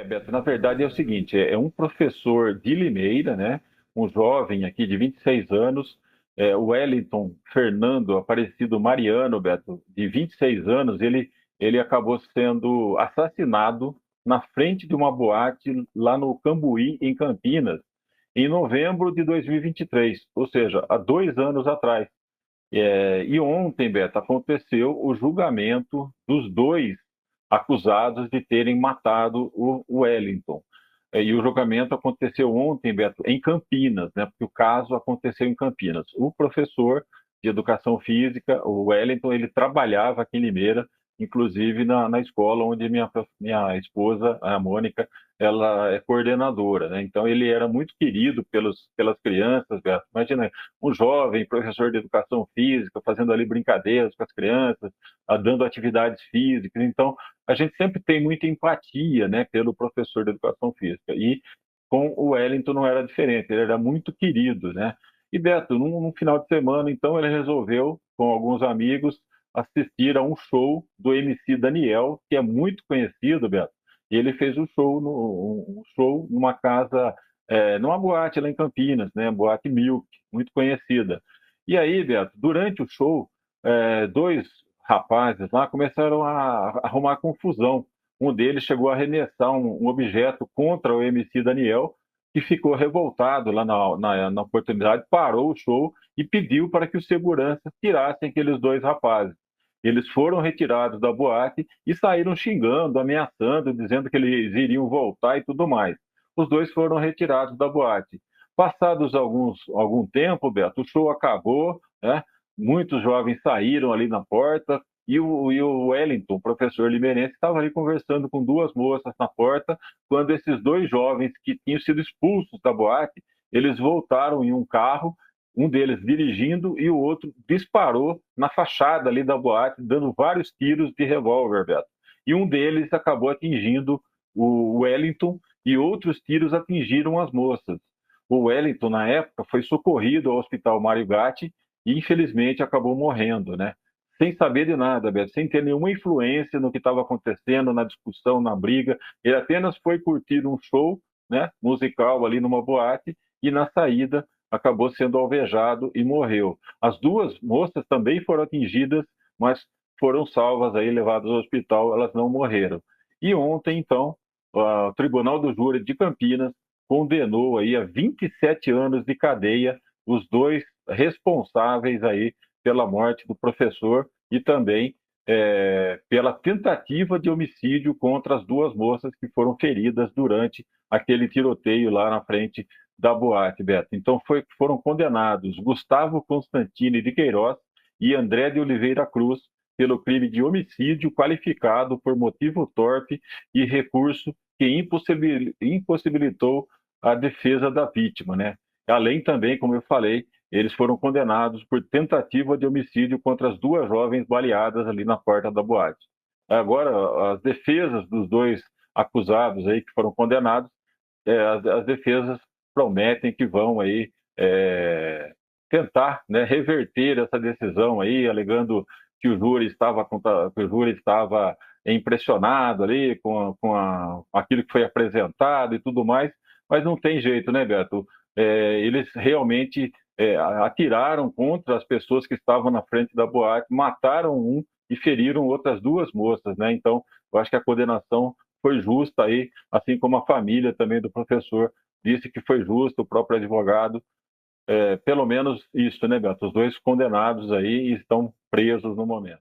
Beto, na verdade é o seguinte, é um professor de Limeira, né? Um jovem aqui de 26 anos, o Wellington Fernando Aparecido Mariano, Beto, de 26 anos, ele acabou sendo assassinado na frente de uma boate lá no Cambuí, em Campinas, em novembro de 2023, ou seja, há 2 anos atrás. E ontem, Beto, aconteceu o julgamento dos dois acusados de terem matado o Wellington. E o julgamento aconteceu ontem, Beto, em Campinas, né? Porque o caso aconteceu em Campinas. O professor de educação física, o Wellington, ele trabalhava aqui em Limeira, inclusive na escola onde minha esposa, a Mônica, ela é coordenadora, né? Então ele era muito querido pelas crianças, Beto. Imagina, um jovem professor de educação física fazendo ali brincadeiras com as crianças, dando atividades físicas. Então, a gente sempre tem muita empatia, né, pelo professor de educação física. E com o Wellington não era diferente, ele era muito querido, né? E Beto, num final de semana, então, ele resolveu, com alguns amigos, assistir a um show do MC Daniel, que é muito conhecido, Beto. E ele fez um show numa casa, numa boate lá em Campinas, né? Boate Milk, muito conhecida. E aí, Beto, durante o show, dois rapazes lá começaram a arrumar confusão. Um deles chegou a arremessar um objeto contra o MC Daniel, que ficou revoltado lá na oportunidade, parou o show e pediu para que os seguranças tirassem aqueles dois rapazes. Eles foram retirados da boate e saíram xingando, ameaçando, dizendo que eles iriam voltar e tudo mais. Os dois foram retirados da boate. Passados algum tempo, Beto, o show acabou, né? Muitos jovens saíram ali na porta e o Wellington, professor limeirense, estava ali conversando com duas moças na porta, quando esses dois jovens que tinham sido expulsos da boate, eles voltaram em um carro, um deles dirigindo e o outro disparou na fachada ali da boate, dando vários tiros de revólver, Beto. E um deles acabou atingindo o Wellington e outros tiros atingiram as moças. O Wellington, na época, foi socorrido ao Hospital Mário Gatti e, infelizmente, acabou morrendo, né? Sem saber de nada, Beto, sem ter nenhuma influência no que estava acontecendo, na discussão, na briga. Ele apenas foi curtir um show, né, musical ali numa boate e, na saída, acabou sendo alvejado e morreu. As duas moças também foram atingidas, mas foram salvas aí, levadas ao hospital, elas não morreram. E ontem, então, o Tribunal do Júri de Campinas condenou aí a 27 anos de cadeia os dois responsáveis aí pela morte do professor e também pela tentativa de homicídio contra as duas moças que foram feridas durante aquele tiroteio lá na frente da boate, Beto. Então foram condenados Gustavo Constantini de Queiroz e André de Oliveira Cruz pelo crime de homicídio qualificado por motivo torpe e recurso que impossibilitou a defesa da vítima, né? Além também, como eu falei, eles foram condenados por tentativa de homicídio contra as duas jovens baleadas ali na porta da boate. Agora, as defesas dos dois acusados aí que foram condenados, as defesas prometem que vão aí tentar, né, reverter essa decisão aí, alegando que o júri estava impressionado ali com aquilo que foi apresentado e tudo mais, mas não tem jeito, né, Beto? Eles realmente atiraram contra as pessoas que estavam na frente da boate, mataram um e feriram outras duas moças, né? Então, eu acho que a condenação foi justa aí, assim como a família também do professor disse que foi justo, o próprio advogado, pelo menos isso, né, Beto? Os dois condenados aí estão presos no momento.